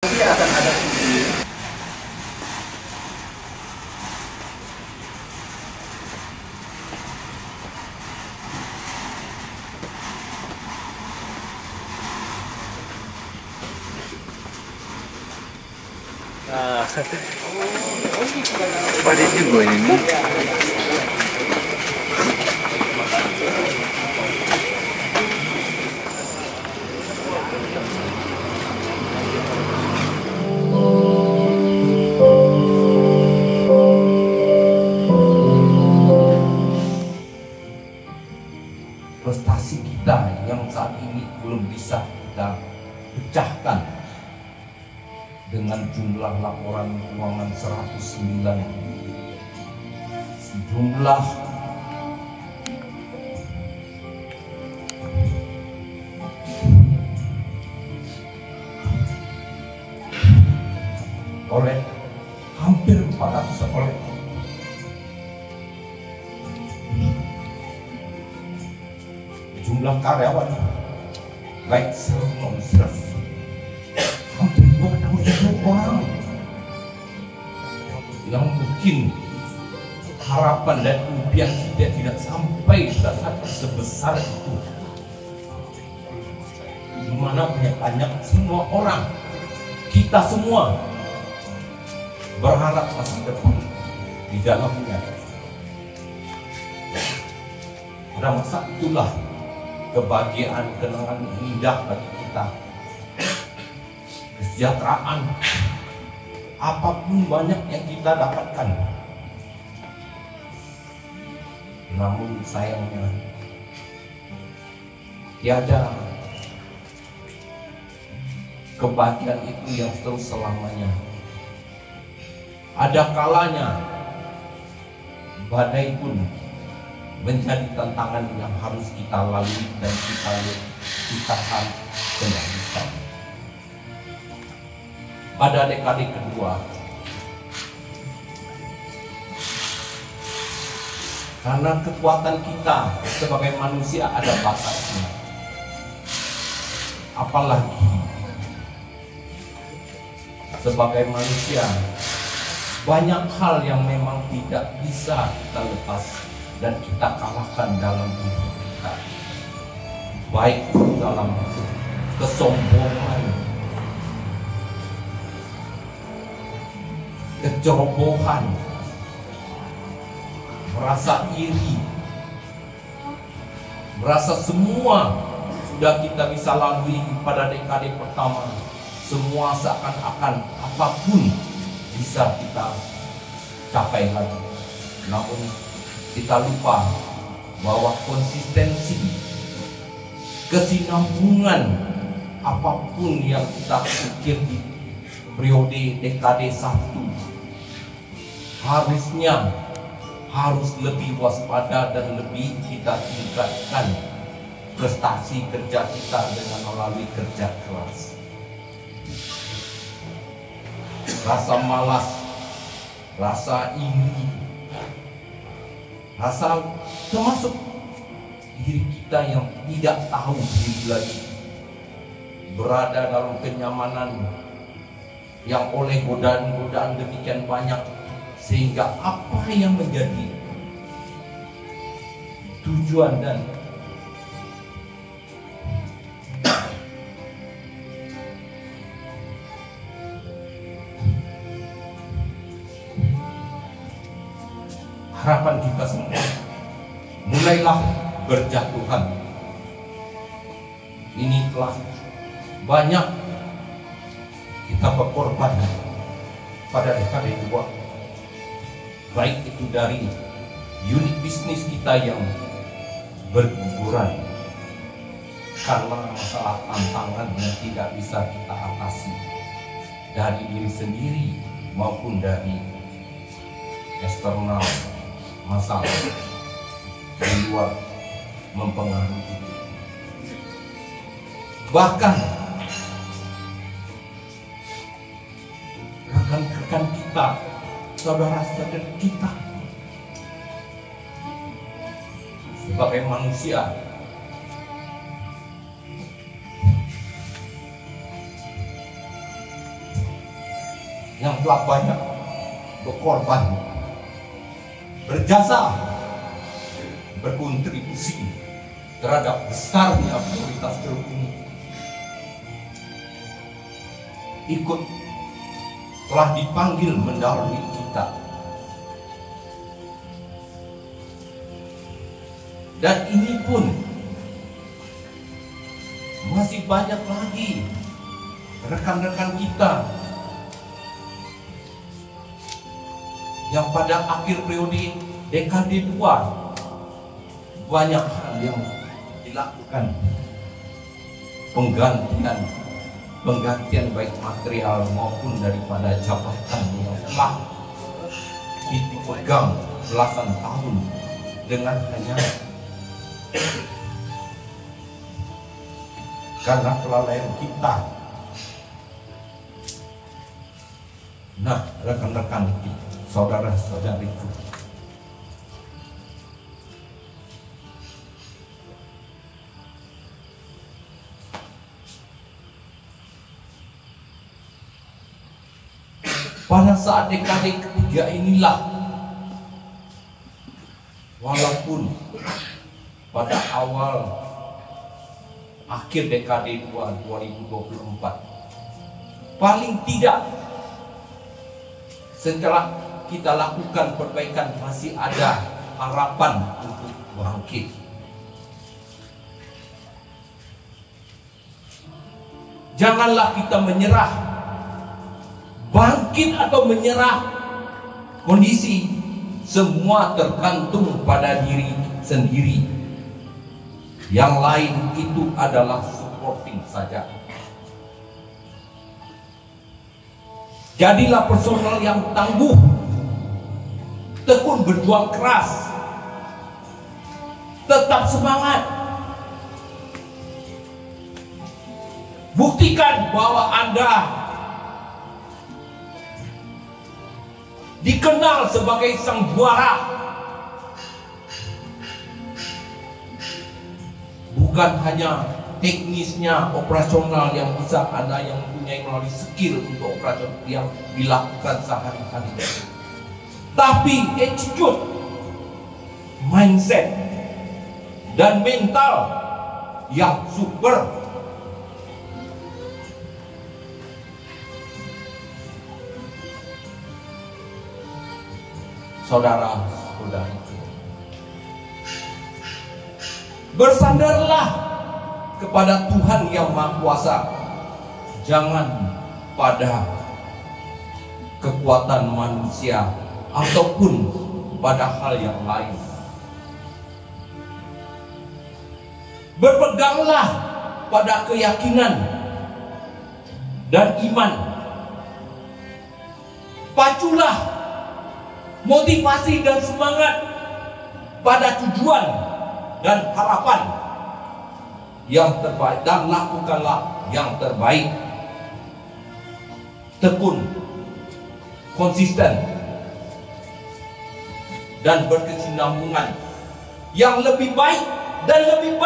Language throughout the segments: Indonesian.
Nanti akan ada video. Nah, Pada juga ini. Prestasi kita yang saat ini belum bisa kita pecahkan dengan jumlah laporan keuangan 109, jumlah oleh hampir 400 oleh jumlah karyawan baik serta non hampir 20 orang yang mungkin harapan dan impian kita tidak sampai sebesar itu, di mana banyak semua orang, kita semua berharap masa depan di dalamnya. Pada masa itulah kebahagiaan, kenangan indah bagi kita, kesejahteraan, apapun banyak yang kita dapatkan. Namun sayangnya tiada kebahagiaan itu yang terus selamanya. Ada kalanya badai pun menjadi tantangan yang harus kita lalui dan kita harus kendalikan. Pada dekade kedua, karena kekuatan kita sebagai manusia ada batasnya, apalagi sebagai manusia banyak hal yang memang tidak bisa kita lepas dan kita kalahkan dalam hidup kita, baik dalam kesombongan, kecerobohan, merasa iri, merasa semua sudah kita bisa lalui pada dekade pertama, semua seakan-akan apapun bisa kita capai lagi. Namun kita lupa bahwa konsistensi, kesinambungan apapun yang kita pikir di periode dekade 1 harus lebih waspada dan lebih kita tingkatkan prestasi kerja kita dengan melalui kerja keras. Rasa malas, rasa iri, rasa termasuk diri kita yang tidak tahu diri lagi, berada dalam kenyamanan yang oleh godaan-godaan demikian banyak, sehingga apa yang menjadi tujuan dan harapan kita semua mulailah berjatuhan. Ini telah banyak kita berkorban pada dekade 2, baik itu dari unit bisnis kita yang berguguran karena masalah tantangan yang tidak bisa kita atasi dari diri sendiri maupun dari eksternal, masalah di luar mempengaruhi. Bahkan rekan-rekan kita, saudara-saudara kita sebagai manusia yang telah banyak berkorban, berjasa, berkontribusi terhadap besarnya prioritas Teluk ini, ikut telah dipanggil mendahului kita. Dan ini pun masih banyak lagi rekan-rekan kita yang pada akhir periode dekade 2 banyak hal yang dilakukan, penggantian baik material maupun daripada jabatan yang telah dipegang belasan tahun dengan hanya karena kelalaian kita. Nah, rekan-rekan, saudara-saudariku, pada saat dekade ketiga inilah, walaupun pada awal akhir dekade 2024, paling tidak setelah kita lakukan perbaikan masih ada harapan untuk bangkit. Janganlah kita menyerah, bangkit atau menyerah kondisi, semua tergantung pada diri sendiri. Yang lain itu adalah supporting saja. Jadilah personal yang tangguh, tekun berjuang keras, tetap semangat. Buktikan bahwa Anda dikenal sebagai sang juara. Bukan hanya teknisnya, operasional yang bisa Anda yang mempunyai melalui skill untuk operasional yang dilakukan sehari-hari, tapi attitude, mindset, dan mental yang super. Saudara-saudari, bersandarlah kepada Tuhan yang Maha Kuasa, jangan pada kekuatan manusia ataupun pada hal yang lain. Berpeganglah pada keyakinan dan iman. Paculah motivasi dan semangat pada tujuan dan harapan yang terbaik, dan lakukanlah yang terbaik. Tekun, konsisten, dan berkesinambungan yang lebih baik dan lebih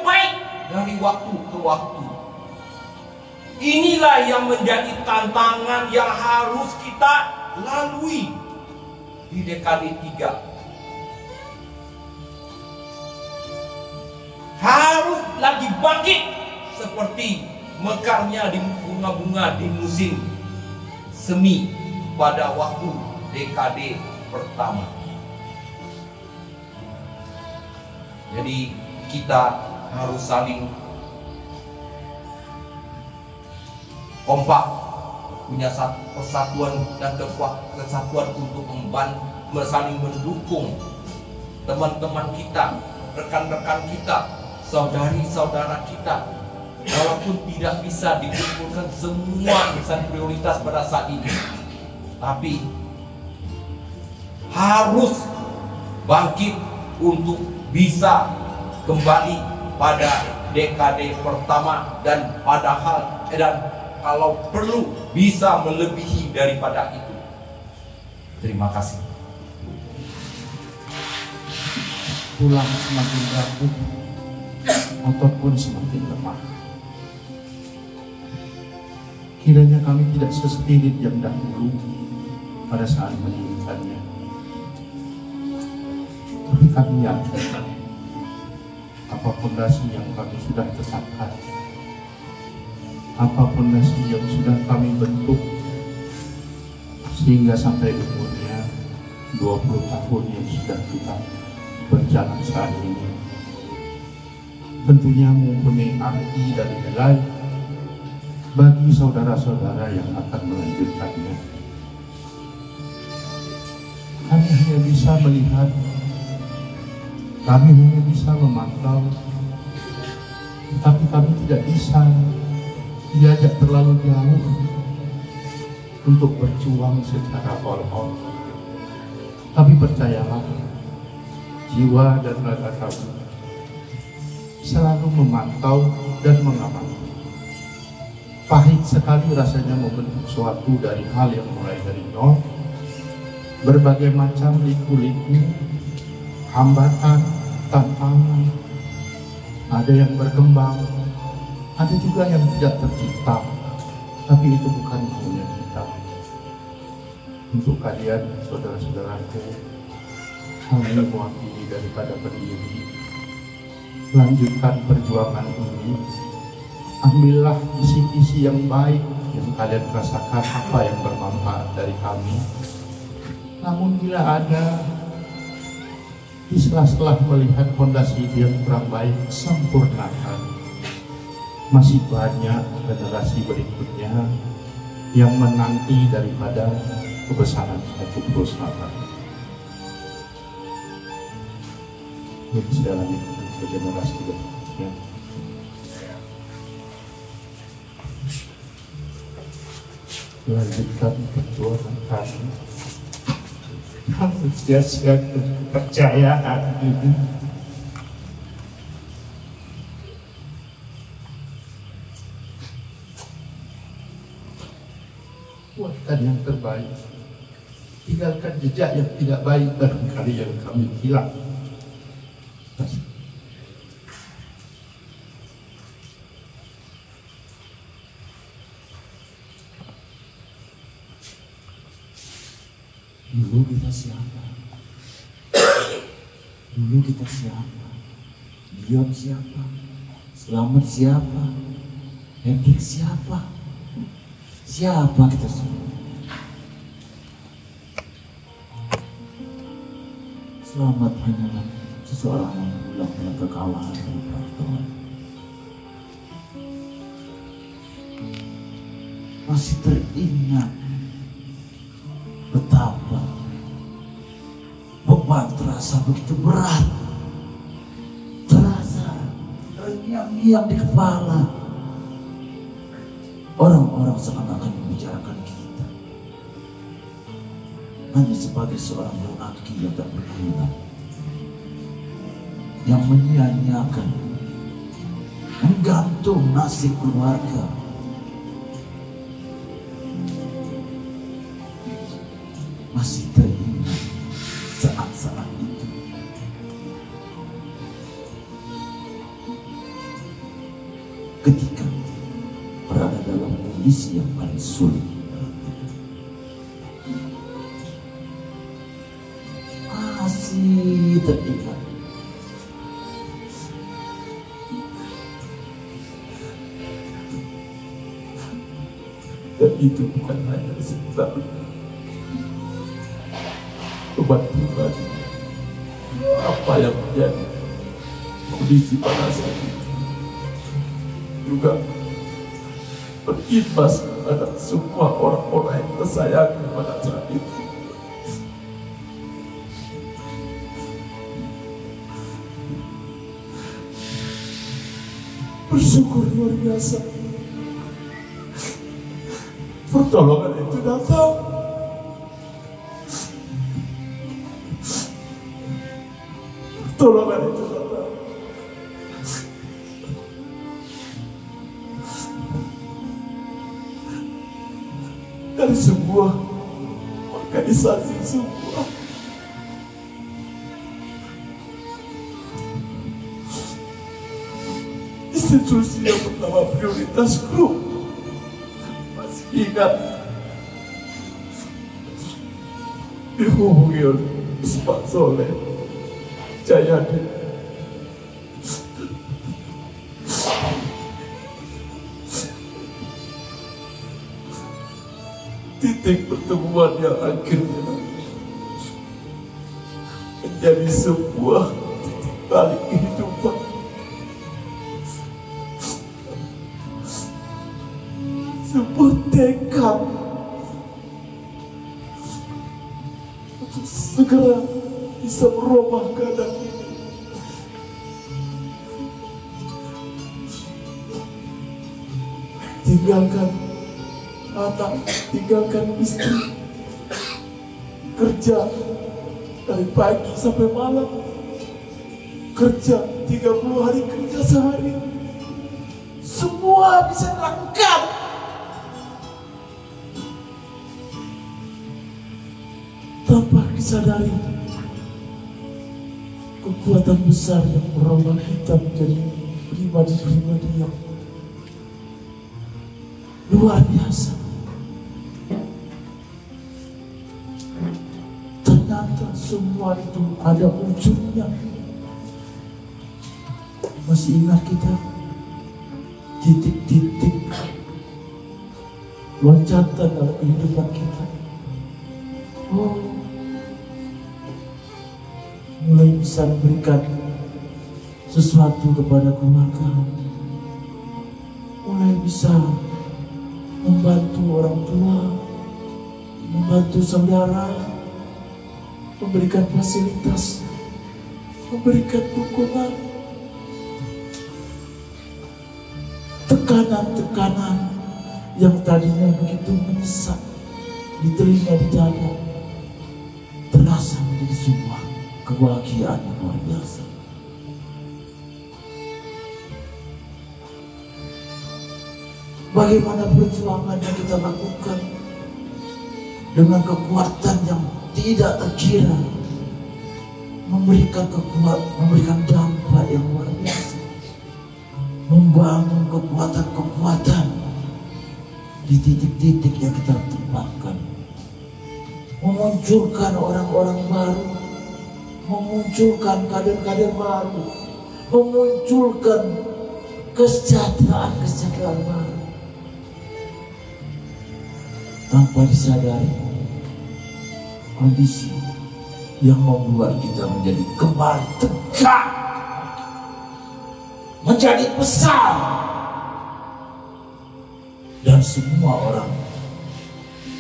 baik dari waktu ke waktu. Inilah yang menjadi tantangan yang harus kita lalui di dekade 3. Harus lagi bangkit seperti mekarnya di bunga-bunga di musim semi pada waktu dekade pertama. Jadi kita harus saling kompak, punya persatuan dan kesatuan untuk saling mendukung teman-teman kita, rekan-rekan kita, saudari-saudara kita. Walaupun tidak bisa dikumpulkan semua insan prioritas pada saat ini, tapi harus bangkit untuk bisa kembali pada dekade pertama, dan padahal kalau perlu bisa melebihi daripada itu. Terima kasih. Tulang semakin rapuh, otot pun semakin lemah. Kiranya kami tidak sespirit yang dahulu pada saat mendirikannya. Tapi kami yakin apa fondasi yang kami sudah tetapkan, apa fondasi yang sudah kami bentuk, sehingga sampai umurnya 20 tahun yang sudah kita berjalan saat ini, tentunya mempunyai arti dan nilai bagi saudara-saudara yang akan melanjutkannya. Kami hanya bisa melihat, kami hanya bisa memantau, tapi kami tidak bisa diajak terlalu jauh untuk berjuang secara all-out. Tapi percayalah, jiwa dan raga kami selalu memantau dan mengamati. Pahit sekali rasanya membentuk suatu dari hal yang mulai dari nol, berbagai macam liku-liku, hambatan, tantangan, ada yang berkembang, ada juga yang tidak tercipta, tapi itu bukan maunya kita. Untuk kalian, saudara-saudaraku, kami mewakili daripada pendiri, lanjutkan perjuangan ini. Ambillah isi-isi yang baik yang kalian rasakan, apa yang bermanfaat dari kami. Namun bila ada di sela-sela melihat fondasi yang kurang baik, sempurnakan. Masih banyak generasi berikutnya yang menanti daripada kebesaran satu perusahaan. Jadi saya lanjutkan ke generasi berikutnya. Lanjutkan perjuangan kami, mensiasatkan kepercayaan ini. Buatkan yang terbaik, tinggalkan jejak yang tidak baik barangkali yang kami hilang. Dulu kita siapa? Dulu kita siapa? Dion siapa? Selamat siapa? Hendrik siapa? Siapa kita semua? Selamat hanyalah seseorang yang pulang dengan kekalahan dan perjuangan. Masih teringat betapa beban terasa begitu berat, terasa terngiang-ngiang di kepala. Orang-orang seakan-akan membicarakan kita hanya sebagai seorang lelaki yang tak berguna, yang menyia-nyiakan, menggantung nasib keluarga. Masih teringat saat-saat itu. Ketika berada dalam kondisi yang paling sulit, masih teringat. Dan itu bukan hanya sekedar beban pribadi, apa yang menjadi kondisi pada saat itu juga berimbas pada semua orang-orang yang tersayang pada saat itu. Bersyukur luar biasa, pertolongan itu datang. Pertolongan itu datang. Dari sebuah organisasi, sebuah institusi yang bernama Prioritas Group, Ingat, dihubungi oleh Pak Soleh Jayadi. Titik pertemuan yang akhirnya menjadi sebuah titik balik kehidupan. Sebuah tekad untuk segera bisa merubah keadaan ini. Tinggalkan anak, tinggalkan istri, kerja dari pagi sampai malam, kerja 30 hari kerja sehari, semua bisa dilakukan. Tanpa disadari kekuatan besar yang merubah kita menjadi pribadi-pribadi yang luar biasa. Ternyata semua itu ada ujungnya. Masih ingat kita titik-titik loncatan dalam kehidupan kita? Oh, mulai bisa memberikan sesuatu kepada keluarga, mulai bisa membantu orang tua, membantu saudara, memberikan fasilitas, memberikan dukungan. Tekanan-tekanan yang tadinya begitu menyesat di telinga, di dada, terasa menjadi sebuah kebahagiaan yang luar biasa. Bagaimana perjuangan yang kita lakukan dengan kekuatan yang tidak terkira, memberikan dampak yang luar biasa, membangun kekuatan-kekuatan di titik-titik yang kita tempatkan, memunculkan orang-orang baru, memunculkan kader-kader baru, memunculkan kesejahteraan baru. Tanpa disadari, kondisi yang membuat kita menjadi kembali tegak, menjadi besar, dan semua orang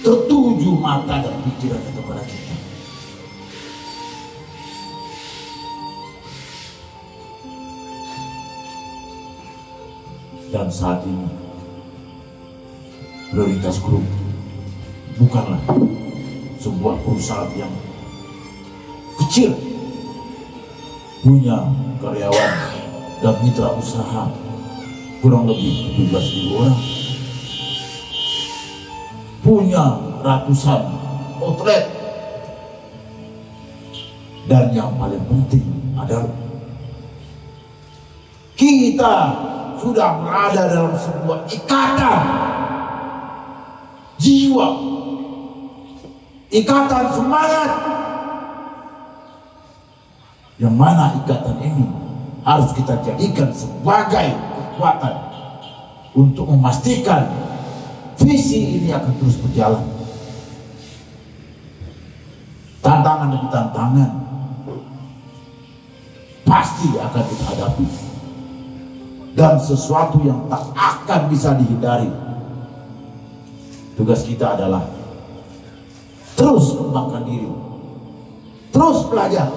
tertuju mata dan pikiran kepada kita. Dan saat ini Prioritas Group bukanlah sebuah perusahaan yang kecil, punya karyawan dan mitra usaha kurang lebih 17.000 orang, punya ratusan outlet, dan yang paling penting adalah kita sudah berada dalam sebuah ikatan jiwa, ikatan semangat, yang mana ikatan ini harus kita jadikan sebagai kekuatan untuk memastikan visi ini akan terus berjalan. Tantangan demi tantangan pasti akan kita hadapi, dan sesuatu yang tak akan bisa dihindari. Tugas kita adalah terus mengembangkan diri, terus belajar,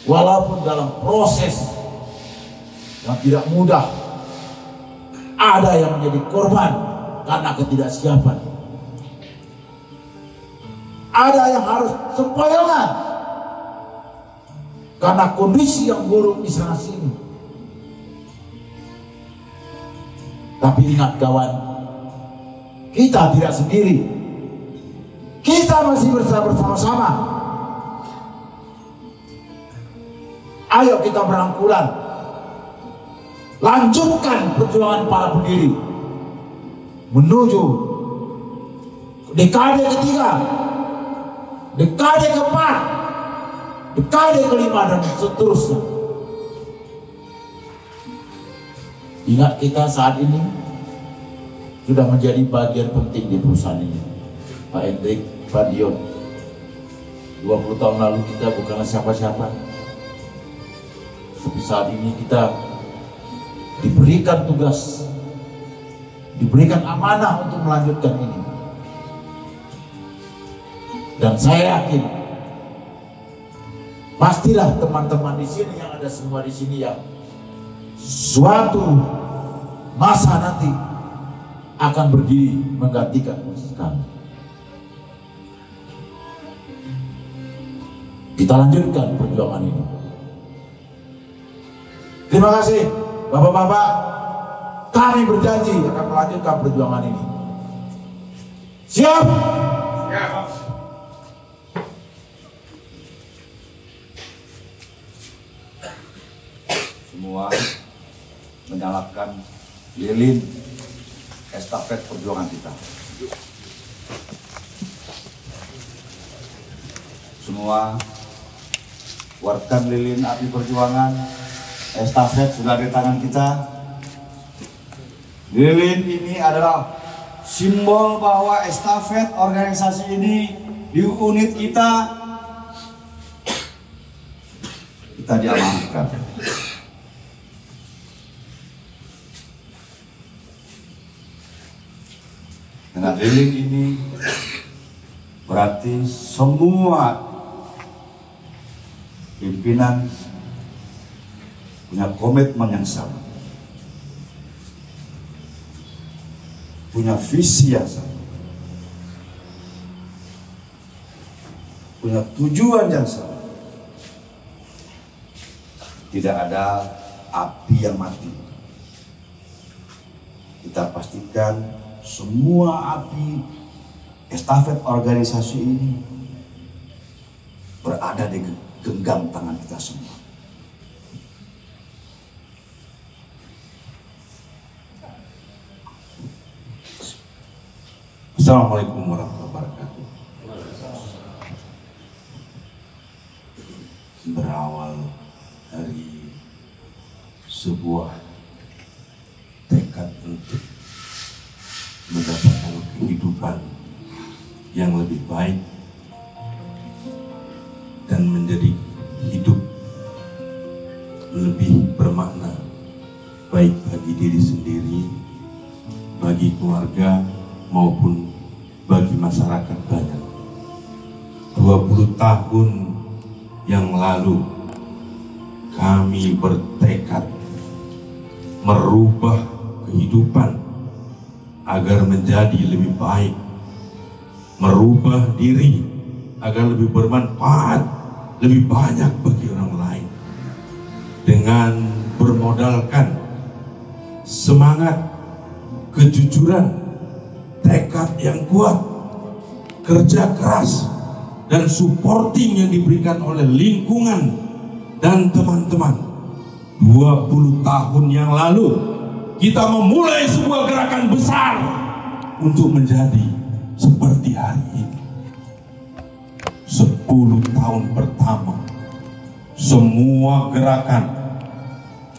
walaupun dalam proses yang tidak mudah. Ada yang menjadi korban karena ketidaksiapan, ada yang harus sempoyongan karena kondisi yang buruk di sana sini. Tapi ingat kawan, kita tidak sendiri, kita masih bersama-sama. Ayo kita berangkulan, lanjutkan perjuangan para pendiri, menuju dekade ketiga, dekade keempat, dekade kelima, dan seterusnya. Ingat, kita saat ini sudah menjadi bagian penting di perusahaan ini. Pak Hendrik, Pak Dion, 20 tahun lalu kita bukanlah siapa-siapa, tapi saat ini kita diberikan tugas, diberikan amanah untuk melanjutkan ini. Dan saya yakin pastilah teman-teman di sini yang ada semua di sini yang suatu masa nanti akan berdiri menggantikan posisi kami. Kita lanjutkan perjuangan ini. Terima kasih Bapak-bapak. Kami berjanji akan melanjutkan perjuangan ini. Siap? Siap. Semua menyalakan lilin estafet perjuangan kita. Semua buatkan lilin api perjuangan. Estafet sudah di tangan kita. Lilin ini adalah simbol bahwa estafet organisasi ini di unit kita diamankan. Dengan lilin ini berarti semua pimpinan punya komitmen yang sama, punya visi yang sama, punya tujuan yang sama. Tidak ada api yang mati. Kita pastikan semua api estafet organisasi ini berada di genggam tangan kita semua. Assalamualaikum warahmatullahi wabarakatuh. Berawal dari sebuah tekad untuk mendapatkan kehidupan yang lebih baik dan menjadi hidup lebih bermakna, baik bagi diri sendiri, bagi keluarga, maupun bagi masyarakat banyak. 20 tahun yang lalu kami bertekad merubah kehidupan agar menjadi lebih baik, merubah diri agar lebih bermanfaat, lebih banyak bagi orang lain, dengan bermodalkan semangat, kejujuran, tekad yang kuat, kerja keras, dan supporting yang diberikan oleh lingkungan dan teman-teman. 20 tahun yang lalu kita memulai sebuah gerakan besar untuk menjadi seperti hari ini. 10 tahun pertama semua gerakan,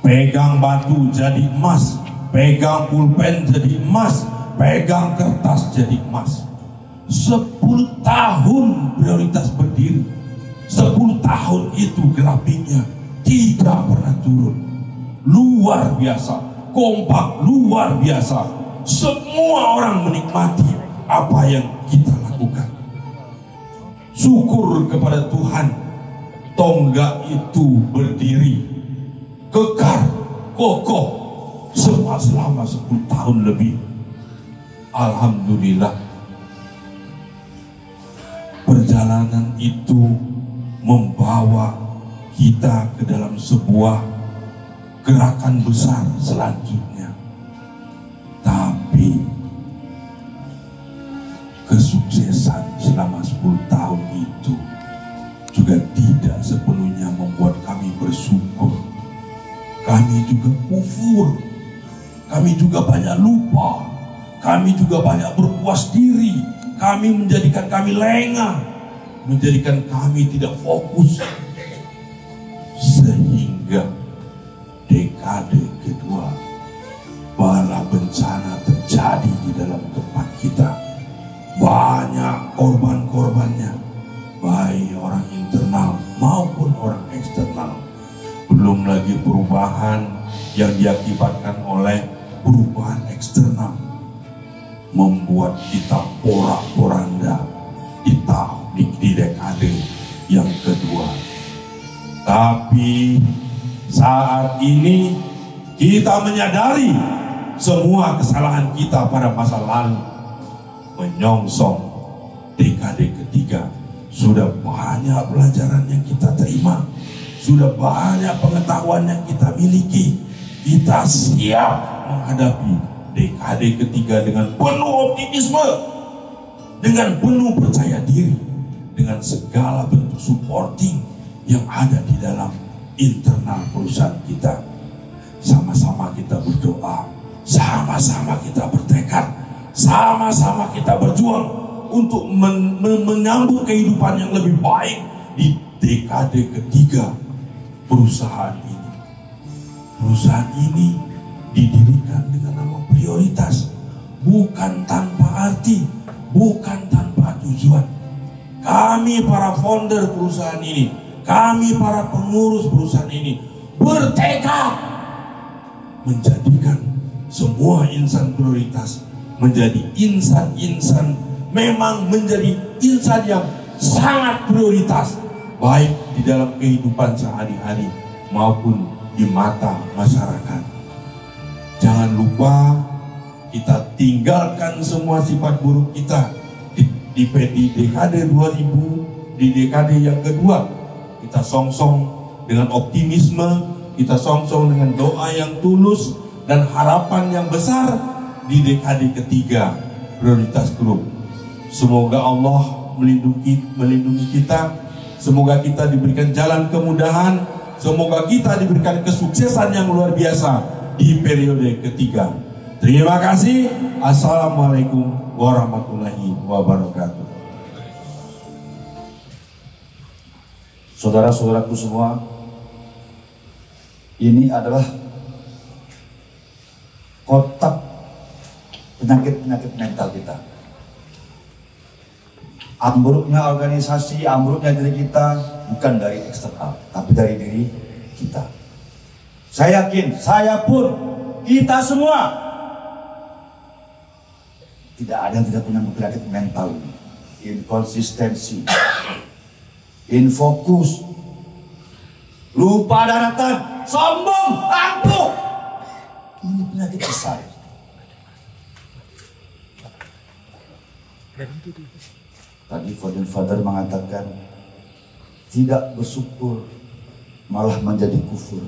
pegang batu jadi emas, pegang pulpen jadi emas, pegang kertas jadi emas. 10 tahun prioritas berdiri. 10 tahun itu grafiknya tidak pernah turun. Luar biasa, kompak luar biasa. Semua orang menikmati apa yang kita lakukan. Syukur kepada Tuhan, tonggak itu berdiri kekar, kokoh selama 10 tahun lebih. Alhamdulillah, perjalanan itu membawa kita ke dalam sebuah gerakan besar selanjutnya. Tapi kesuksesan selama 10 tahun itu juga tidak sepenuhnya membuat kami bersyukur. Kami juga kufur, kami juga banyak lupa, Kami juga banyak berpuas diri. Kami menjadikan kami lengah, menjadikan kami tidak fokus. Sehingga dekade kedua, bala bencana terjadi di dalam tempat kita. Banyak korban-korbannya, baik orang internal maupun orang eksternal. Belum lagi perubahan yang diakibatkan oleh perubahan eksternal, membuat kita porak-poranda di dekade yang kedua. Tapi saat ini kita menyadari semua kesalahan kita pada masa lalu. Menyongsong dekade ketiga, sudah banyak pelajaran yang kita terima, sudah banyak pengetahuan yang kita miliki. Kita siap menghadapi dekade ketiga dengan penuh optimisme, dengan penuh percaya diri, dengan segala bentuk supporting yang ada di dalam internal perusahaan kita. Sama-sama kita berdoa, sama-sama kita bertekad, sama-sama kita berjuang untuk menyambut kehidupan yang lebih baik di dekade ketiga perusahaan ini. Perusahaan ini didirikan dengan nama prioritas, bukan tanpa arti, bukan tanpa tujuan. Kami para founder perusahaan ini, kami para pengurus perusahaan ini bertekad menjadikan semua insan prioritas menjadi insan-insan, memang menjadi insan yang sangat prioritas, baik di dalam kehidupan sehari-hari maupun di mata masyarakat. Jangan lupa kita tinggalkan semua sifat buruk kita di dekade 2000, di dekade yang kedua. Kita songsong dengan optimisme, kita songsong dengan doa yang tulus dan harapan yang besar di dekade ketiga prioritas grup. Semoga Allah melindungi kita, semoga kita diberikan jalan kemudahan, semoga kita diberikan kesuksesan yang luar biasa di periode ketiga. Terima kasih. Assalamualaikum warahmatullahi wabarakatuh. Saudara-saudaraku semua, ini adalah kotak penyakit-penyakit mental kita. Ambruknya organisasi, ambruknya diri kita bukan dari eksternal, tapi dari diri kita. Saya yakin, saya pun, kita semua tidak ada yang tidak punya penyakit mental. Inkonsistensi, infokus, lupa daratan, sombong, angkuh. Ini penyakit besar. Tadi Father mengatakan tidak bersyukur malah menjadi kufur.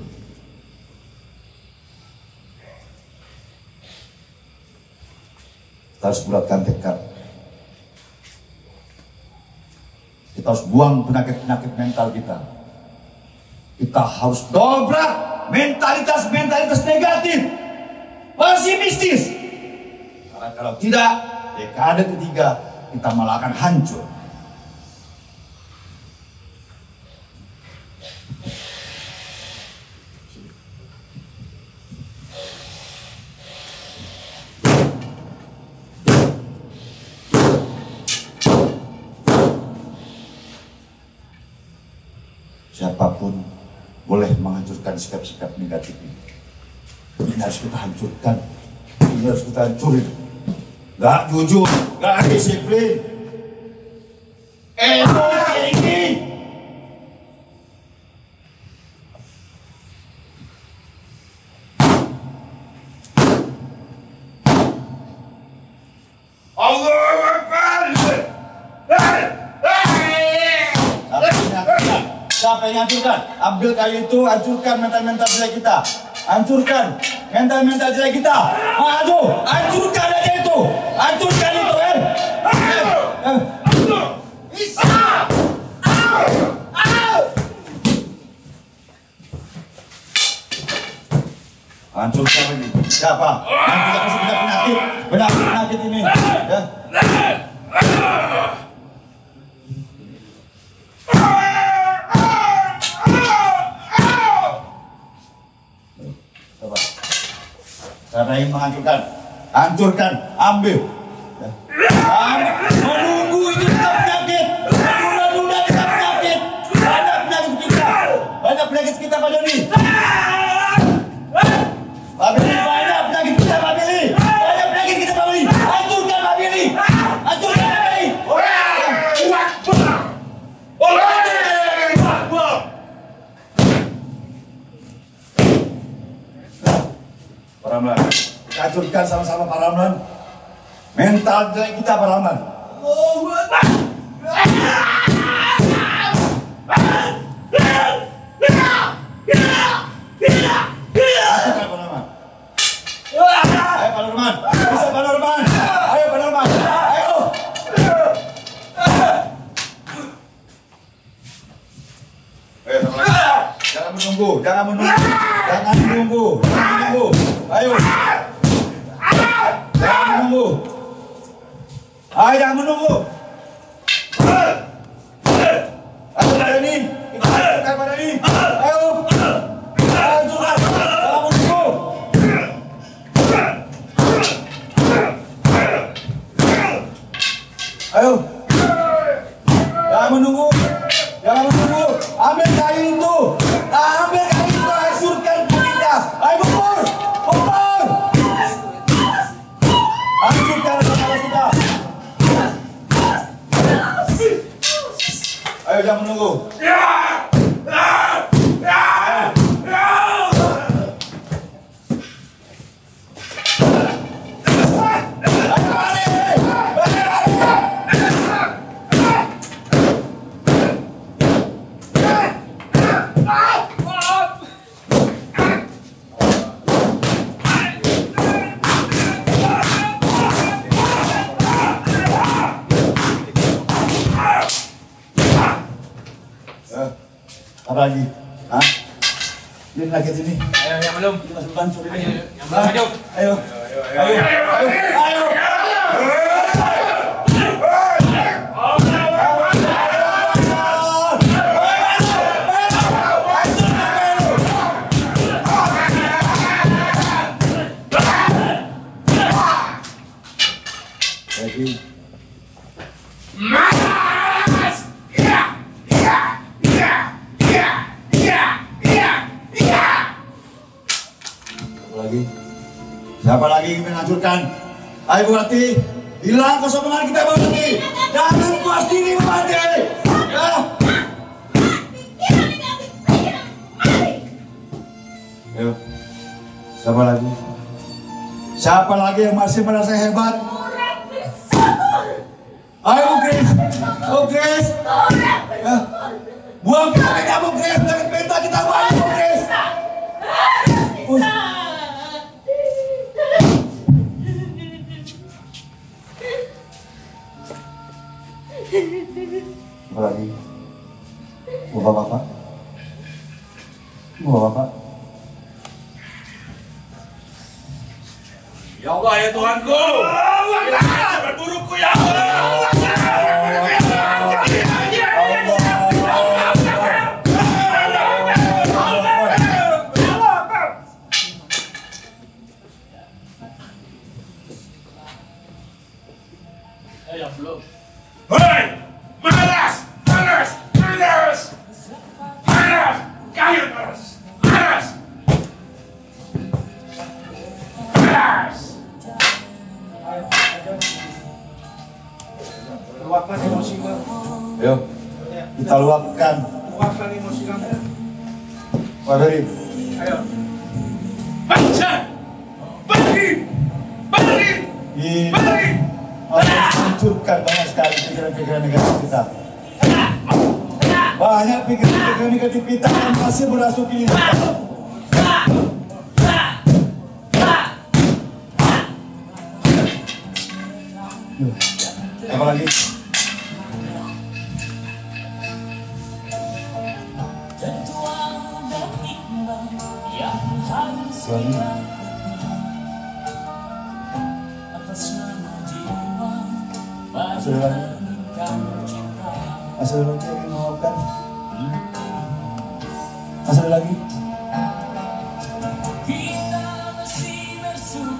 Kita harus bulatkan tekad. Kita harus buang penyakit-penyakit mental kita. Kita harus dobrak mentalitas negatif, pesimistis. Karena kalau tidak, dekade ketiga kita malah akan hancur. Siapapun boleh menghancurkan sikap-sikap negatif ini. Ini harus kita hancurkan. Ini harus kita hancurin. Gak jujur, gak disiplin, ego tinggi. Allahu Akbar. Siapa yang hancurkan? Ambil kayu itu, hancurkan mental-mental jelek kita. Hancurkan mental-mental jelek kita. Aduh, hancurkan aja itu. Hancurkan itu, hancurkan ini. Siapa? Yang tidak kasih kita penyakit Karena ingin menghancurkan, hancurkan, ambil. Menunggu itu tetap penyakit. Menunda-nunda tetap penyakit. Banyak penyakit kita Pak Doni. Pak Billy, banyak penyakit kita Pak Billy. Banyak penyakit kita Pak Billy. Hancurkan Pak Billy. Hancurkan Pak Billy. Para Ramlan, kita hancurkan sama-sama Pak Ramlan. Mental kita Pak Ramlan. Hancurkan Pak Ramlan. Ayo Pak Norman, bisa Pak Norman. Ayo Pak Norman, ayo. Ayo sama lagi. Jangan menunggu, jangan menunggu, jangan menunggu, jangan menunggu. Ayo. Jangan menunggu. Ayo jangan menunggu. Ayo Pak Dani, kita hancurkan Pak Dani. Ayo. Hancurkan, jangan menunggu. Ayo. Jangan menunggu. Jangan menunggu. Ambil kayu itu. Ambil kayu itu. Hancurkan kita. Ayo bubur. Bubur. Hancurkan sama kita. Ayo jangan menunggu. Apa lagi? Hah? Ini lagi ini. Ayo, yang belum. Kita sultan curi ini. Yang belum, ayo. Ayo. Ayo. Lagi. Lagi. Siapa lagi ingin menghancurkan? Ayo Bu Rati, hilang kesombongan kita Bu Rati. Jangan puas diri Bu Rati. Ayo. Siapa lagi? Siapa lagi yang masih merasa hebat? Ayo Bu Grace. Bu Grace. Buang kita Bu Grace. Jangan minta kita buang Bu Grace. Apa lagi? Bapak-bapak? Bapak-bapak? Ya Allah ya Tuhanku. Berburukku ya Allah. Yang belum. Hei! Malas! Malas! Malas! Malas! Kayu malas! Malas! Malas! Luapkan emosi kamu. Ayo, kita luapkan. Luapkan emosi kamu. Pak Ferry. Ayo. Baca! Pergi! Pergi! Ini harus hancurkan banyak sekali pikiran-pikiran negatif kita. Banyak pikiran-pikiran negatif kita yang masih merasuki diri kita. Apa lagi? Suami. Masih ada lagi? Masih ada lagi yang ingin memaafkan? Masih ada lagi? Kita masih bersua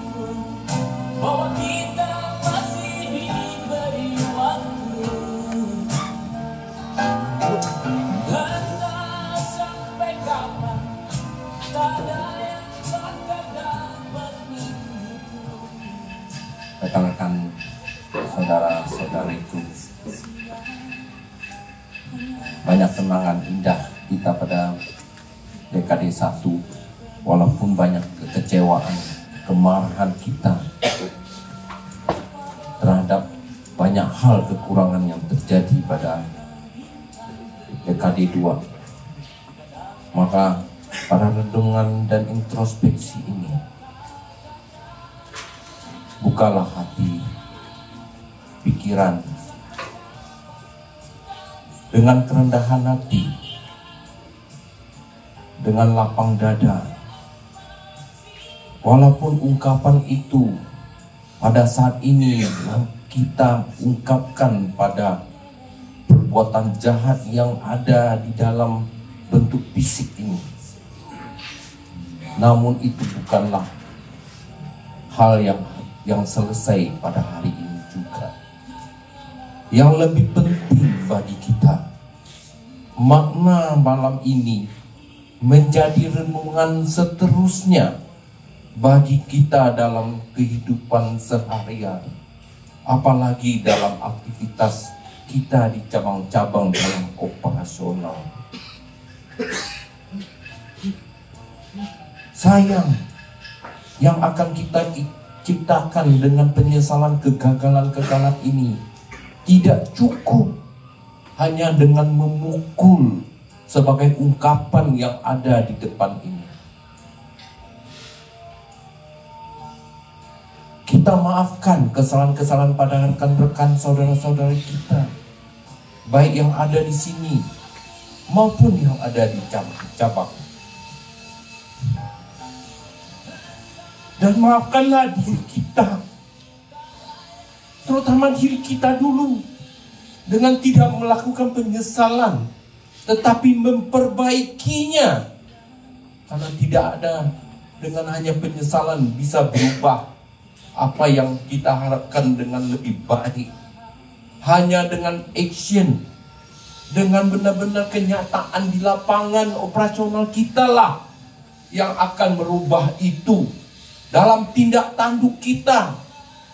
saudara-saudariku, banyak kenangan indah kita pada dekade 1, walaupun banyak kekecewaan, kemarahan kita terhadap banyak hal kekurangan yang terjadi pada dekade 2. Maka pada renungan dan introspeksi ini, bukalah hati, pikiran, dengan kerendahan hati, dengan lapang dada. Walaupun ungkapan itu pada saat ini kita ungkapkan pada perbuatan jahat yang ada di dalam bentuk fisik ini, namun itu bukanlah hal yang selesai pada hari ini juga. Yang lebih penting bagi kita, makna malam ini menjadi renungan seterusnya bagi kita dalam kehidupan sehari-hari, apalagi dalam aktivitas kita di cabang-cabang dalam operasional. Sayang, yang akan kita ciptakan dengan penyesalan kegagalan-kegagalan ini tidak cukup hanya dengan memukul sebagai ungkapan yang ada di depan ini. Kita maafkan kesalahan-kesalahan pada rekan-rekan saudara-saudari kita, baik yang ada di sini maupun yang ada di cabang. Dan maafkanlah diri kita, terutama diri kita dulu, dengan tidak melakukan penyesalan, tetapi memperbaikinya. Karena tidak ada dengan hanya penyesalan bisa berubah apa yang kita harapkan dengan lebih baik. Hanya dengan action, dengan benar-benar kenyataan di lapangan operasional kita lah yang akan merubah itu. Dalam tindak tanduk kita,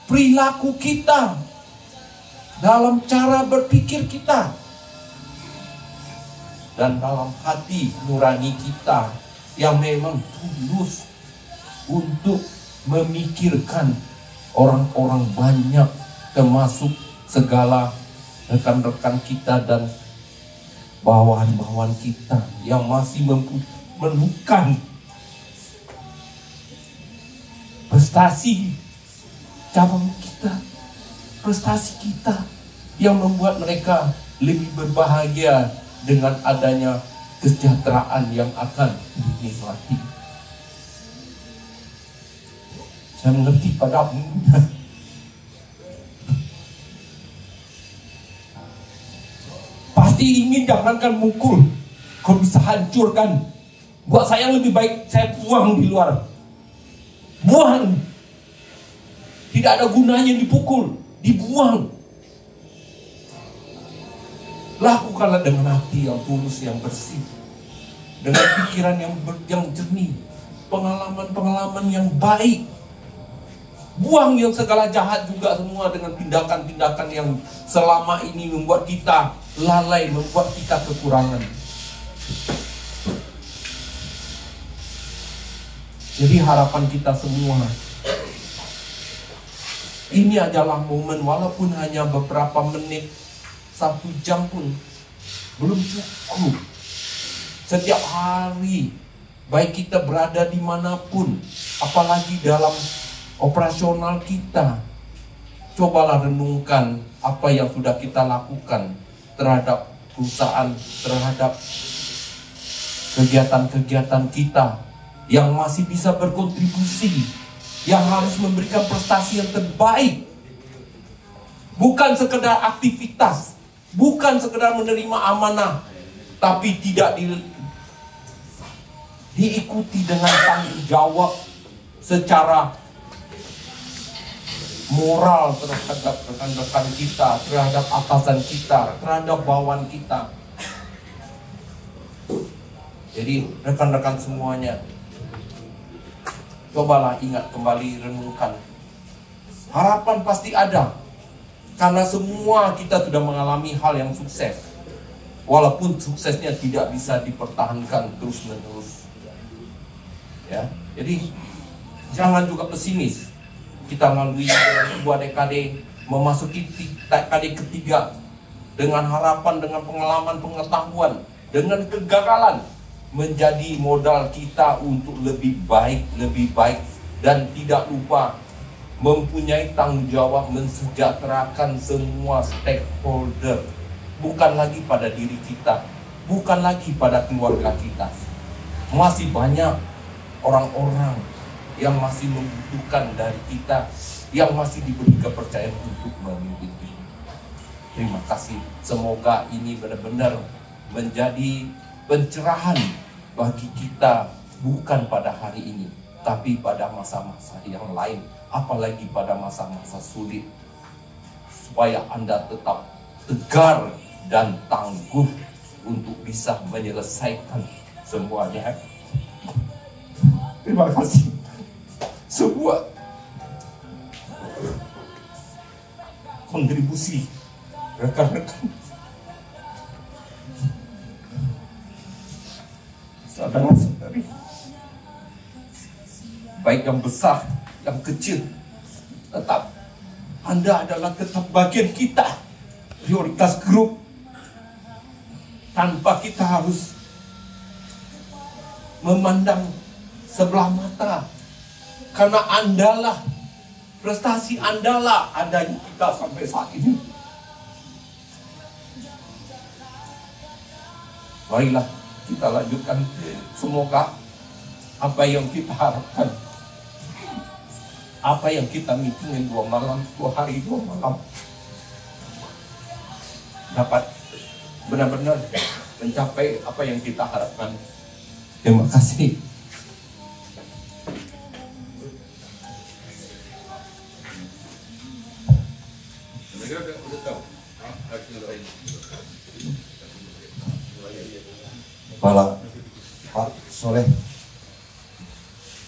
perilaku kita, dalam cara berpikir kita, dan dalam hati nurani kita yang memang tulus untuk memikirkan orang-orang banyak, termasuk segala rekan-rekan kita dan bawahan-bawahan kita yang masih memerlukan prestasi cabang kita, prestasi kita yang membuat mereka lebih berbahagia dengan adanya kesejahteraan yang akan dinikmati. Saya mengerti pada pasti ingin jangankan mukul, kalau bisa hancurkan. Buat saya lebih baik saya buang di luar. Buang. Tidak ada gunanya dipukul, dibuang. Lakukanlah dengan hati yang tulus, yang bersih, dengan pikiran yang jernih, pengalaman-pengalaman yang baik. Buang yang segala jahat juga semua dengan tindakan-tindakan yang selama ini membuat kita lalai, membuat kita kekurangan. Jadi harapan kita semua, ini adalah momen, walaupun hanya beberapa menit, 1 jam pun belum cukup. Setiap hari, baik kita berada dimanapun, apalagi dalam operasional kita, cobalah renungkan apa yang sudah kita lakukan terhadap perusahaan, terhadap kegiatan-kegiatan kita yang masih bisa berkontribusi, yang harus memberikan prestasi yang terbaik. Bukan sekedar aktivitas, bukan sekedar menerima amanah, tapi tidak diikuti dengan tanggung jawab secara moral terhadap rekan-rekan kita, terhadap atasan kita, terhadap bawahan kita. Jadi rekan-rekan semuanya, cobalah ingat kembali, renungkan. Harapan pasti ada. Karena semua kita sudah mengalami hal yang sukses. Walaupun suksesnya tidak bisa dipertahankan terus-menerus. Ya, jadi jangan juga pesimis. Kita melalui sebuah dekade, memasuki dekade ketiga dengan harapan, dengan pengalaman, pengetahuan, dengan kegagalan menjadi modal kita untuk lebih baik, dan tidak lupa mempunyai tanggung jawab mensejahterakan semua stakeholder, bukan lagi pada diri kita, bukan lagi pada keluarga kita. Masih banyak orang-orang yang masih membutuhkan dari kita, yang masih diberi kepercayaan untuk memimpin. Terima kasih. Semoga ini benar-benar menjadi pencerahan bagi kita, bukan pada hari ini, tapi pada masa-masa yang lain, apalagi pada masa-masa sulit, supaya Anda tetap tegar dan tangguh untuk bisa menyelesaikan semuanya. Terima kasih. Sebuah kontribusi rekan-rekan, saudara-saudari, baik yang besar, yang kecil, tetap Anda adalah tetap bagian kita, prioritas grup, tanpa kita harus memandang sebelah mata, karena Andalah, prestasi Andalah adanya kita sampai saat ini. Baiklah, kita lanjutkan. Semoga apa yang kita harapkan, apa yang kita meetingin 2 malam, 2 hari 2 malam, dapat benar-benar mencapai apa yang kita harapkan. Terima kasih. Kepala Pak Soleh,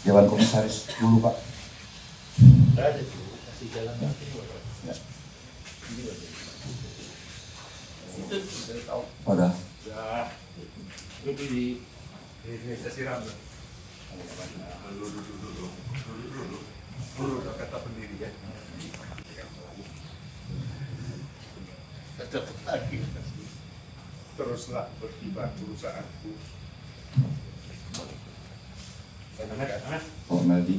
Dewan Komisaris dulu Pak. Ya. Pada. Kata pendiri ya. Teruslah berkibar perusahaanku. Pak Meldi.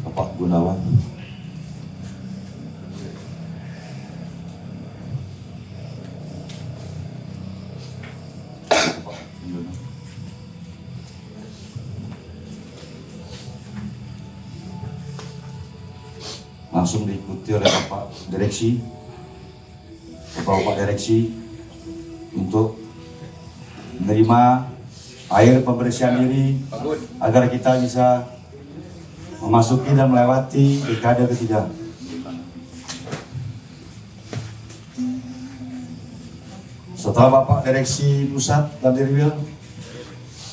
Bapak Gunawan. Langsung diikuti oleh Bapak Direksi, Bapak Direksi untuk menerima air pembersihan diri agar kita bisa memasuki dan melewati dekade ketiga. Setelah Bapak Direksi Pusat dan Dirwil,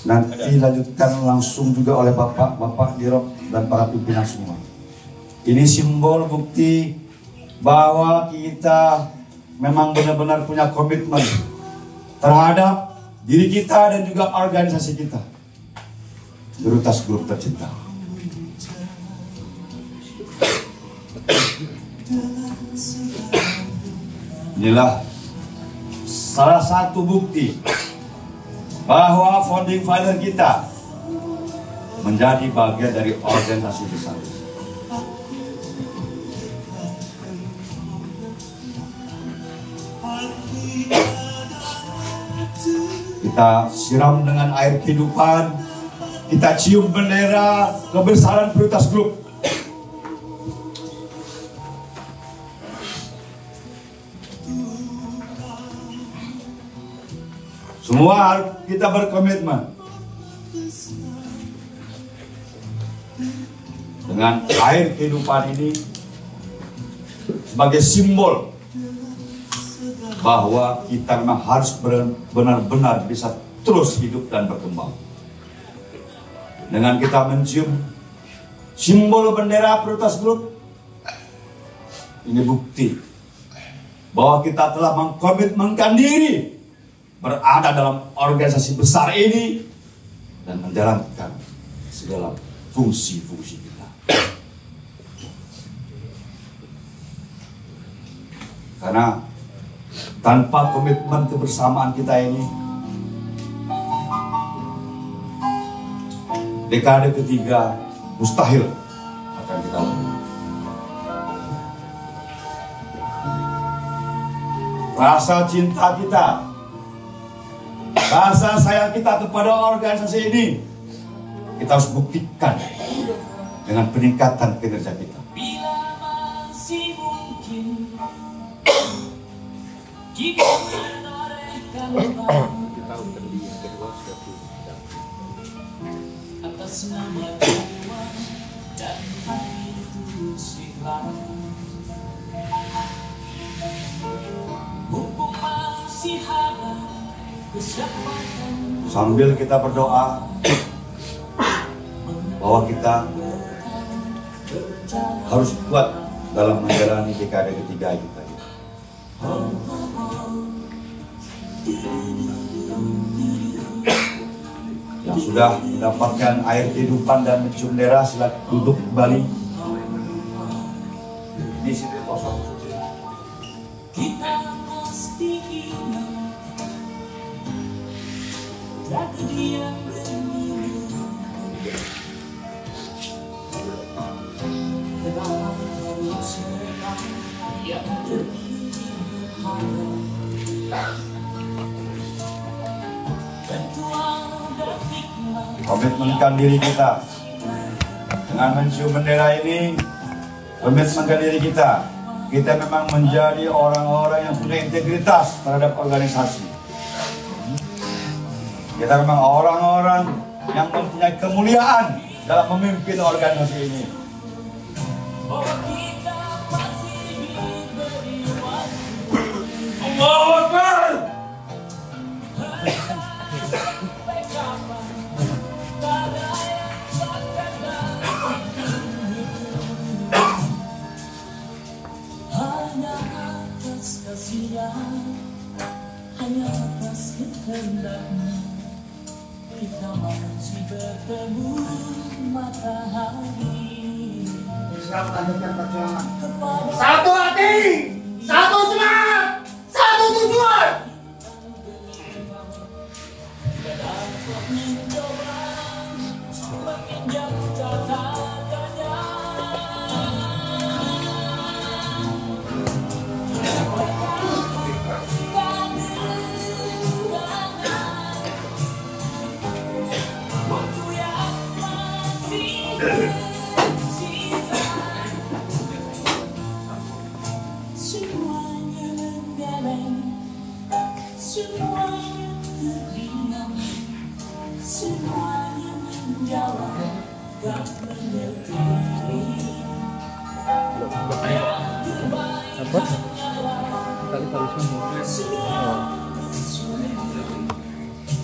nanti lanjutkan langsung juga oleh Bapak Dirok dan para pimpinan semua. Ini simbol bukti bahwa kita memang benar-benar punya komitmen terhadap diri kita dan juga organisasi kita, Prioritas Grup tercinta. Inilah salah satu bukti bahwa founding father kita menjadi bagian dari organisasi besar. Kita siram dengan air kehidupan, kita cium bendera kebesaran Prioritas Grup. Semua kita berkomitmen dengan air kehidupan ini. sebagai simbol bahwa kita memang harus benar-benar bisa terus hidup dan berkembang. Dengan kita mencium simbol bendera Prioritas Group, ini bukti bahwa kita telah mengkomitmenkan diri berada dalam organisasi besar ini dan menjalankan segala fungsi-fungsi kita. Karena tanpa komitmen kebersamaan kita ini, dekade ketiga mustahil akan kita lalui. Rasa cinta kita, rasa sayang kita kepada organisasi ini, kita harus buktikan dengan peningkatan kinerja kita. Bila masih mungkin jika menorehkan atas nama Tuhan dan hati ikhlas, mumpung masih ada kesempatan. Sambil kita berdoa bahwa kita harus kuat dalam menjalani dekade ketiga kita. Yang sudah mendapatkan air kehidupan dan mencium bendera, silakan duduk kembali di sini kosong. Kita pasti ingat tragedi yang bermilu dalam seorang yang komitmenkan diri kita dengan mencium bendera ini. Komitmenkan diri kita memang menjadi orang-orang yang punya integritas terhadap organisasi. Kita memang orang-orang yang mempunyai kemuliaan dalam memimpin organisasi ini. Allahu Akbar. Hanya atas kasihan, hanya atas kehendaknya kita masih bertemu matahari. Satu hati, satu semangat, satu tujuan. Mencoba menginjak catatannya. Waktu yang masih tersisa, semuanya menggeleng, semuanya terdiam, semuanya menjawab, tak mengerti.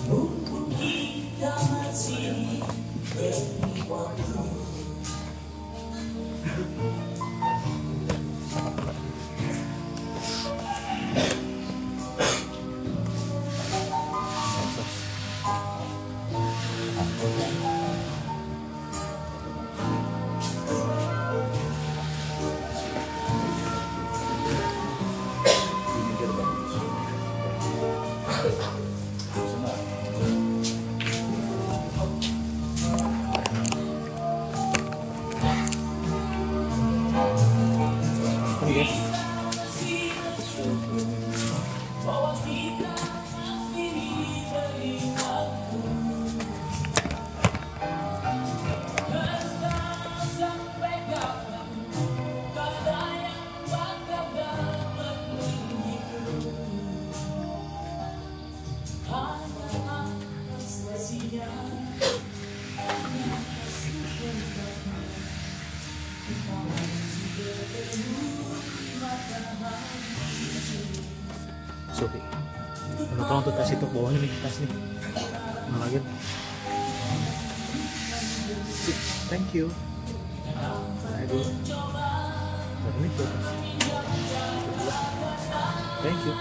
Mumpung kita masih beri waktu. Bahwa kita masih diberi waktu. Entah sampai kapan pada yang bakal dapat menghidup. Sorry. Tolong tuh tas itu bawahnya nih, tas nih. Nah, lagi. Thank you. Aduh. Ini tuh. Thank you.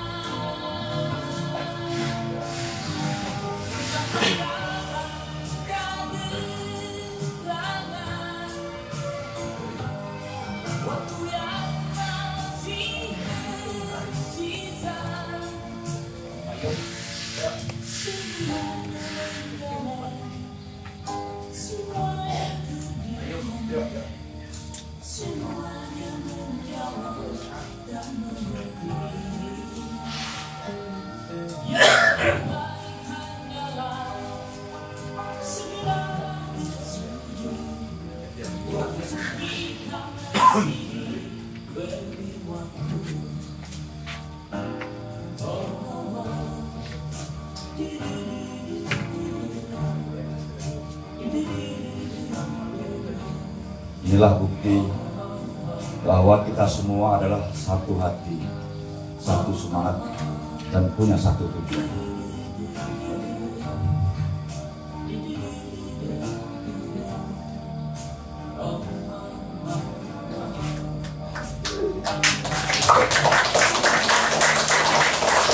Inilah bukti bahwa kita semua adalah satu hati, satu semangat, dan punya satu tujuan.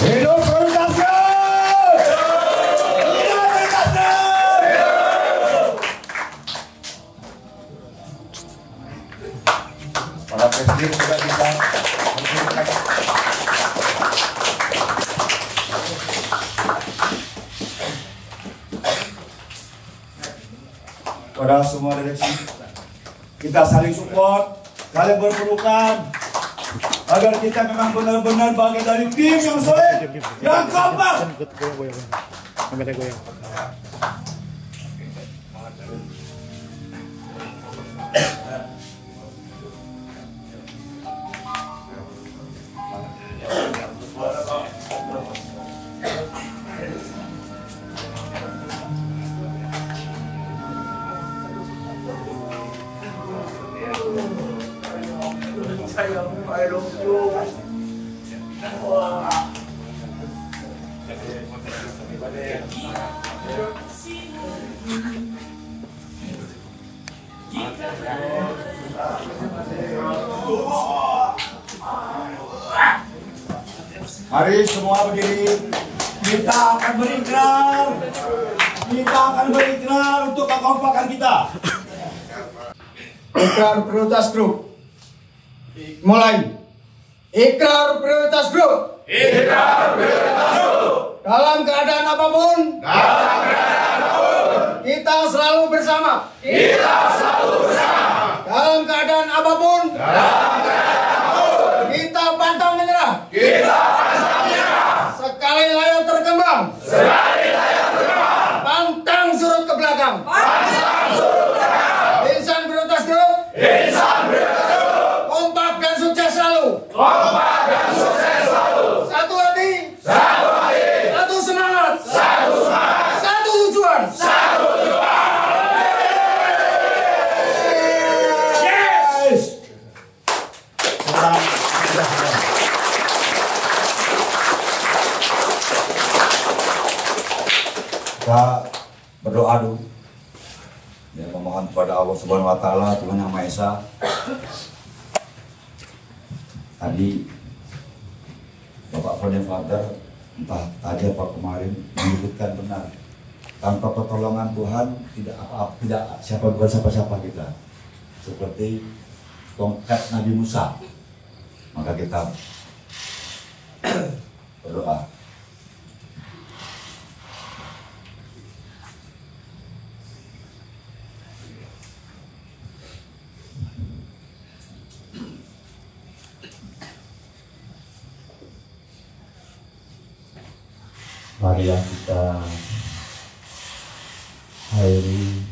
Hidup prioritasnya! Hidup prioritasnya! Para presiden juga bisa. Pada semua direksi, kita saling support, saling berpelukan, agar kita memang benar-benar bagian dari tim yang solid, yang kompak. Goyang. Mari semua berdiri. Kita akan berikrar. Kita akan berikrar untuk kekompakan kita. Ikrar prioritas grup. Mulai. Ikrar prioritas grup. Ikrar prioritas grup. Dalam keadaan apapun. Dalam keadaan apapun. Kita selalu bersama. Kita selalu bersama. Dalam keadaan apapun. Dalam keadaan apapun. Kita pantang menyerah. Kita pantang menyerah. Sekali layar terkembang. Sekali layar terkembang. Pantang surut ke belakang. Pantang surut ke belakang. Insan prioritas grup. Insan prioritas grup. Kompak dan sukses selalu. Kompak dan sukses selalu. Satu hati. Satu hati. Satu semangat. Satu semangat. Satu tujuan. Satu tujuan. Yes. Kita berdoa dulu. Ya, memohon kepada Allah Subhanahu wa taala, Tuhan Yang Maha Esa. Tadi Bapak Founding Father entah tadi apa kemarin menyebutkan benar, tanpa pertolongan Tuhan tidak apa-apa, tidak bukan siapa-siapa kita. Seperti tongkat Nabi Musa. Maka kita berdoa. Mari kita akhiri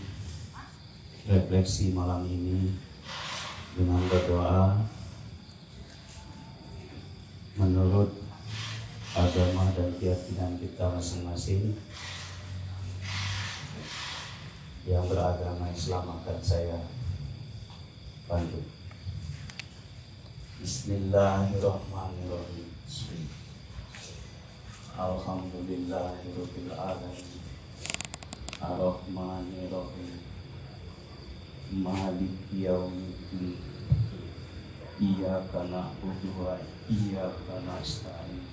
refleksi malam ini dengan berdoa menurut agama dan keyakinan kita masing-masing. Yang beragama Islam akan saya bantu. Bismillahirrahmanirrahim. Alhamdulillahirabbil alamin. Ar-Rahmanir-Rahim. Maliki yaumiddin. Iyyaka na'budu wa iyyaka nasta'in.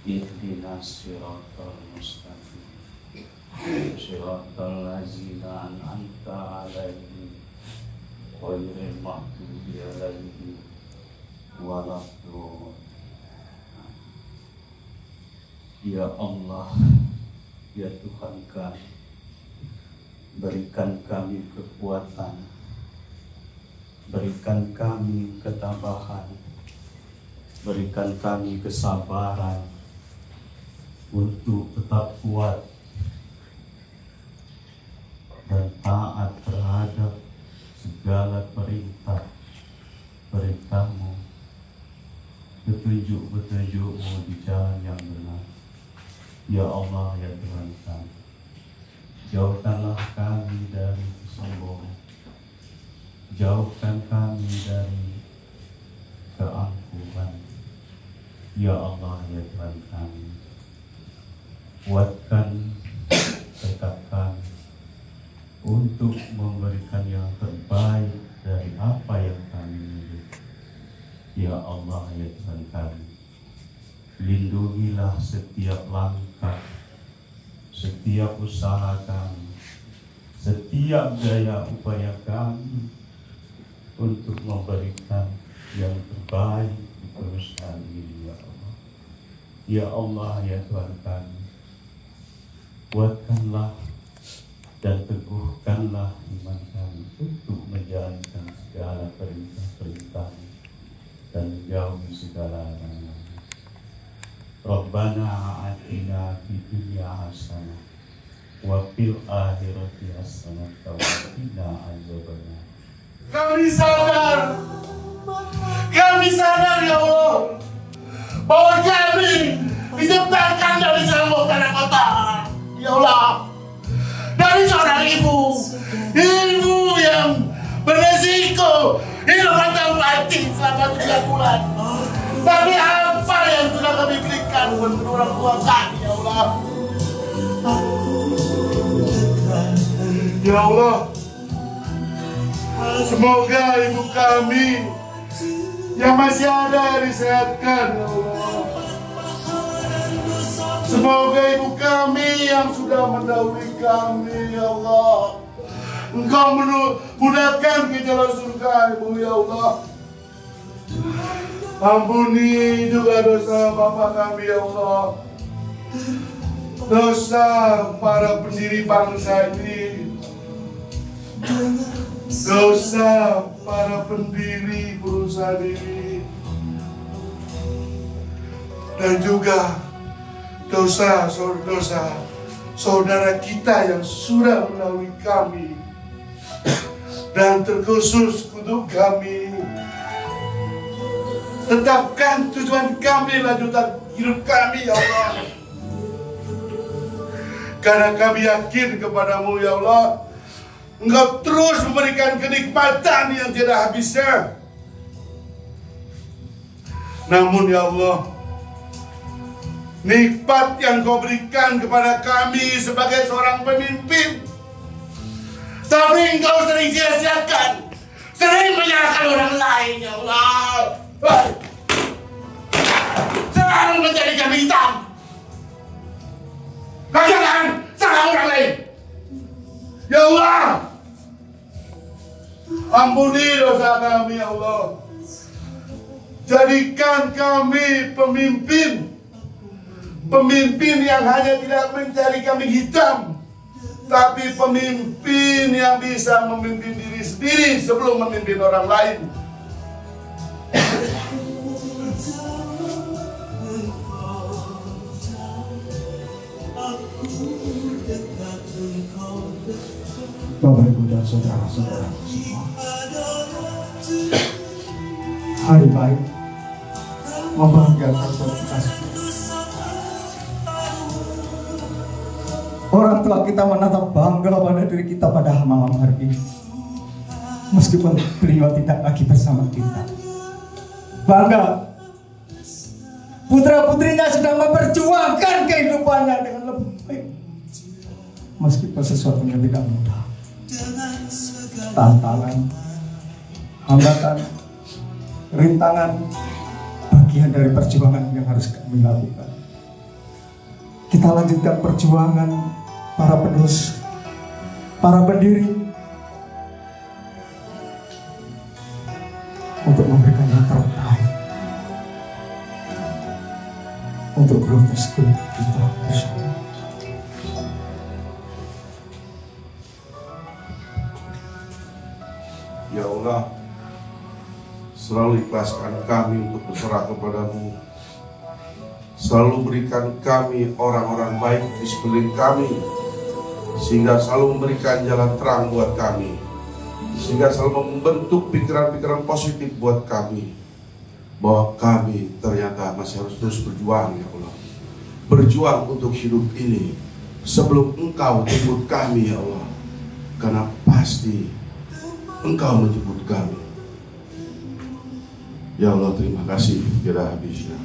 Ihdinas siratal mustaqim. Siratal ladzina an'amta 'alaihim ghairil maghdubi 'alaihim waladdallin. Ya Allah, ya Tuhan kami, berikan kami kekuatan, berikan kami ketabahan, berikan kami kesabaran untuk tetap kuat dan taat terhadap segala perintah-mu, petunjuk-petunjuk-mu di jalan yang benar. Ya Allah, ya Tuhan kami, jauhkanlah kami dari kesombongan, jauhkan kami dari keangkuhan. Ya Allah, ya Tuhan kami, kuatkan tekad kami untuk memberikan yang terbaik dari apa yang kami miliki. Ya Allah, ya Tuhan kami, lindungilah setiap langkah, setiap usaha kami, setiap daya upaya kami untuk memberikan yang terbaik di perusahaan ini, ya Allah. Ya Allah, ya Tuhan kami, kuatkanlah dan teguhkanlah iman kami untuk menjalankan segala perintah-perintah dan menjauhi segala larangan. Rabbana atina fid dunya hasanah wa fil akhirati hasanah wa qina adzabannar. Kami sadar ya Allah, bahwa kami diciptakan dari sebuah tanah kotor. Ya Allah, dari seorang ibu yang beresiko hidup atau mati selama 3 bulan. Tapi apa yang sudah kami berikan untuk orang tua kami, ya Allah? Ya Allah, semoga ibu kami yang masih ada disehatkan, ya Allah. Semoga ibu kami yang sudah mendahului kami, ya Allah, Engkau mudahkan ke jalan surga ibu, ya Allah. Ampuni juga dosa Bapak kami, ya Allah, dosa para pendiri bangsa ini, dosa para pendiri perusahaan ini, dan juga dosa saudara kita yang sudah mendahului kami, dan terkhusus untuk kami. Tetapkan tujuan kami, lanjutan hidup kami, ya Allah. Karena kami yakin kepadamu, ya Allah, Engkau terus memberikan kenikmatan yang tidak habisnya. Namun, ya Allah, nikmat yang Kau berikan kepada kami sebagai seorang pemimpin, tapi Engkau sering sia-siakan, sering menyalahkan orang lain, ya Allah. Selalu menjadi kambing hitam. Kau jangan salah orang lain, ya Allah. Ampuni dosa kami, ya Allah. Jadikan kami pemimpin yang hanya tidak mencari kambing hitam, tapi pemimpin yang bisa memimpin diri sendiri sebelum memimpin orang lain. Bapak, Ibu, dan saudara-saudara semua, hari baik membahagiakan buat kita semua. Orang tua kita menatap bangga pada diri kita pada malam hari ini, meskipun beliau tidak lagi bersama kita. Bangga putra-putrinya sedang memperjuangkan kehidupannya dengan lebih baik. Meskipun sesuatunya tidak mudah, tantangan, hambatan, rintangan, bagian dari perjuangan yang harus kami lakukan. Kita lanjutkan perjuangan para penerus, para pendiri, untuk memberikan yang terbaik untuk Greater School kita bersama. Ya Allah, selalu ikhlaskan kami untuk berserah kepadamu. Selalu berikan kami orang-orang baik di sekeliling kami, sehingga selalu memberikan jalan terang buat kami, sehingga selalu membentuk pikiran-pikiran positif buat kami, bahwa kami ternyata masih harus terus berjuang, ya Allah. Berjuang untuk hidup ini sebelum Engkau jemput kami, ya Allah. Karena pasti Engkau menjemput kami. Ya Allah, terima kasih tidak habisnya.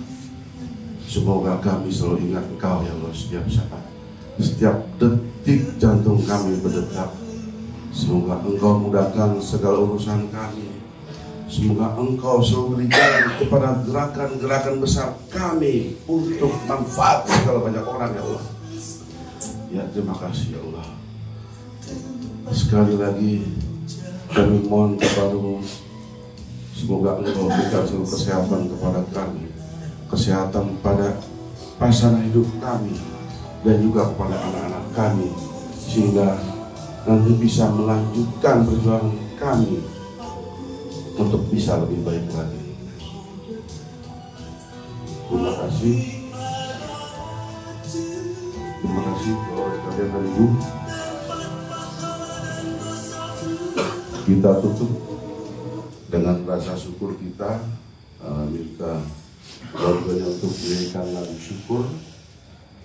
Semoga kami selalu ingat Engkau, ya Allah, setiap saat, setiap detik jantung kami berdetak. Semoga Engkau mudahkan segala urusan kami. Semoga Engkau selalu berikan kepada gerakan-gerakan besar kami untuk manfaat segala banyak orang, ya Allah. Ya, terima kasih, ya Allah. Sekali lagi kami mohon kepadamu, semoga Engkau berikan seluruh kesehatan kepada kami, kesehatan pada pasangan hidup kami dan juga kepada anak-anak kami, sehingga nanti bisa melanjutkan perjuangan kami untuk bisa lebih baik lagi. Terima kasih. Terima kasih Bapak sekalian dan Ibu. Kita tutup dengan rasa syukur kita, minta keluarganya untuk diberikan lagi syukur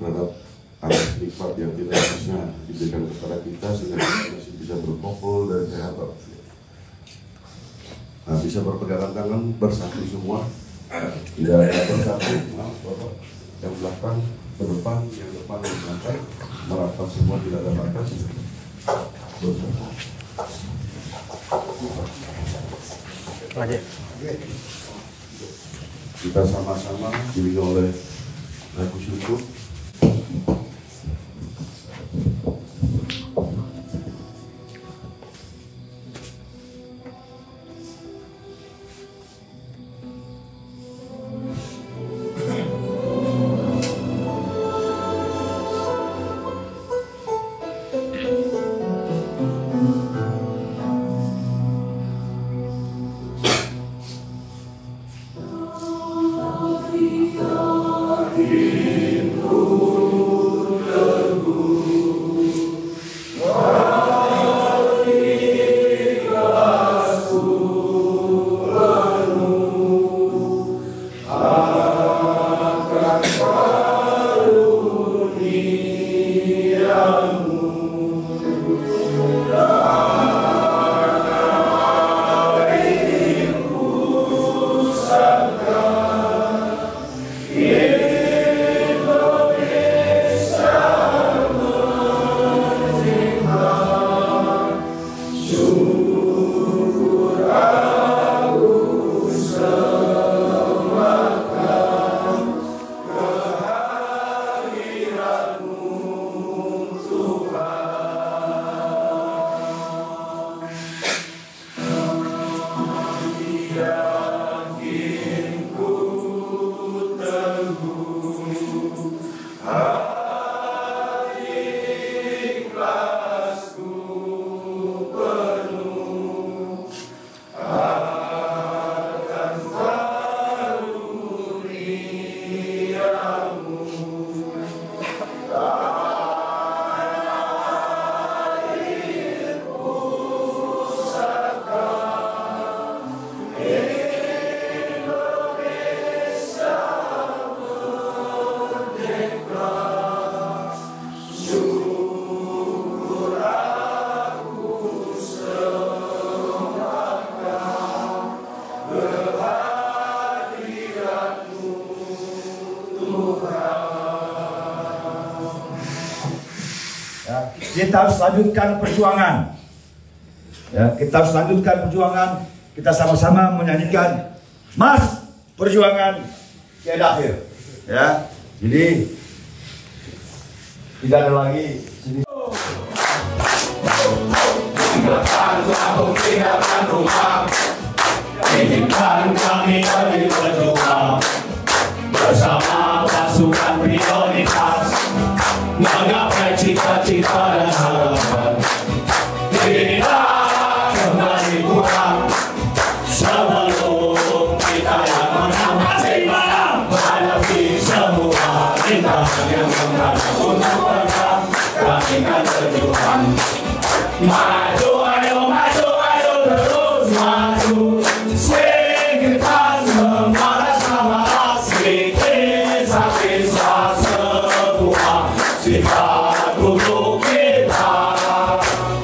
terhadap atas nikmat yang tidak bisa diberikan kepada kita, sehingga kita masih bisa berkumpul dan sehat. Nah, bisa berpegangan tangan bersatu semua, tidak ada bersatu, maaf Bapak, yang belakang ke depan, yang depan ke belakang, merapat semua, tidak ada batas, bersatu. Kita sama-sama dibimbing oleh lagu syukur. Indonesia merdeka. kita harus lanjutkan perjuangan. Ya, kita harus lanjutkan perjuangan. Kita sama-sama menyanyikan Mas Perjuangan Tiada Akhir. Ya, jadi tidak ada lagi sedih. Tinggalkan rumah, izinkan kami pergi berjuang bersama pasukan prioritas, menggapai cita-cita dan harapan. Tidak kembali pulang sebelum kita yang menang. Masih menang menghadapi semua rintangan yang menghadap untuk berjuang. Kami akan berjuang. Maju, ayo maju, ayo terus maju. Swing kita semua sama asli. Kisah-kisah semua sifat buruk kita.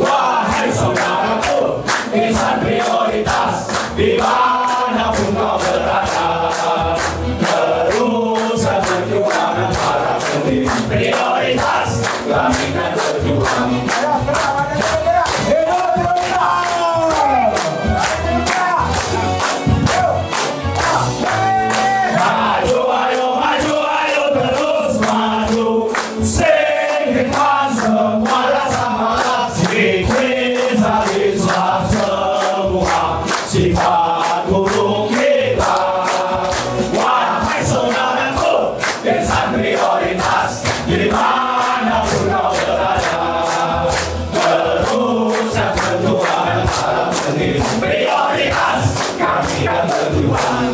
Wahai saudaraku, insan prioritas dimanapun kau berada, terus berjuang para pendiri prioritas. Kami akan berjuang. Sifat buruk kita, wahai saudaraku, insan prioritas dimanapun kau berada, terus berjuang para pendiri prioritas. Kami akan berjuang,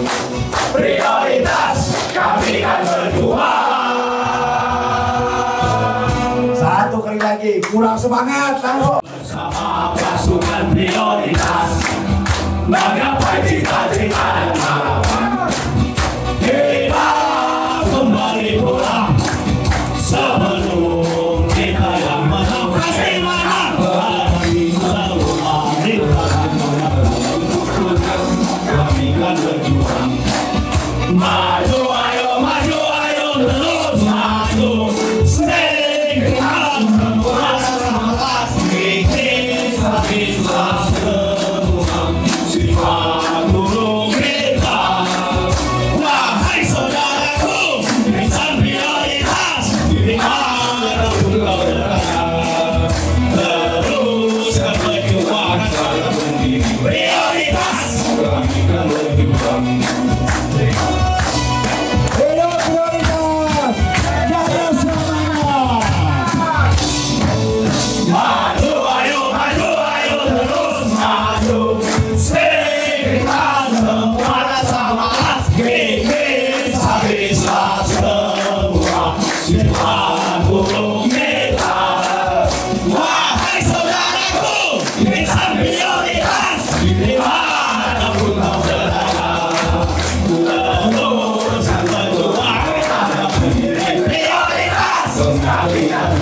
prioritas kami akan berjuang. Satu kali lagi, kurang semangat, taruh. Bersama pasukan prioritas, menggapai cita-cita dan harapan. Kita kembali pulang sebelum kita yang menang. Pasti menang. Kami semua rintangan kami akan berjuang. Maju, ayo maju, ayo terus maju. Sing kita semua sama asli. Kisah-kisah semua sifat buruk kita. Wahai saudaraku, insan prioritas dimanapun kau berada, terus berjuang para pendiri prioritas. Kami akan berjuang. Hidup prioritas, jaga semangat. Maju, ayo maju, ayo terus maju. Kita semua sama asli. Kisah-kisah semua sifat buruk kita. Wahai saudaraku, insan prioritas dimanapun kau berada, terus berjuang para pendiri prioritas. Kami akan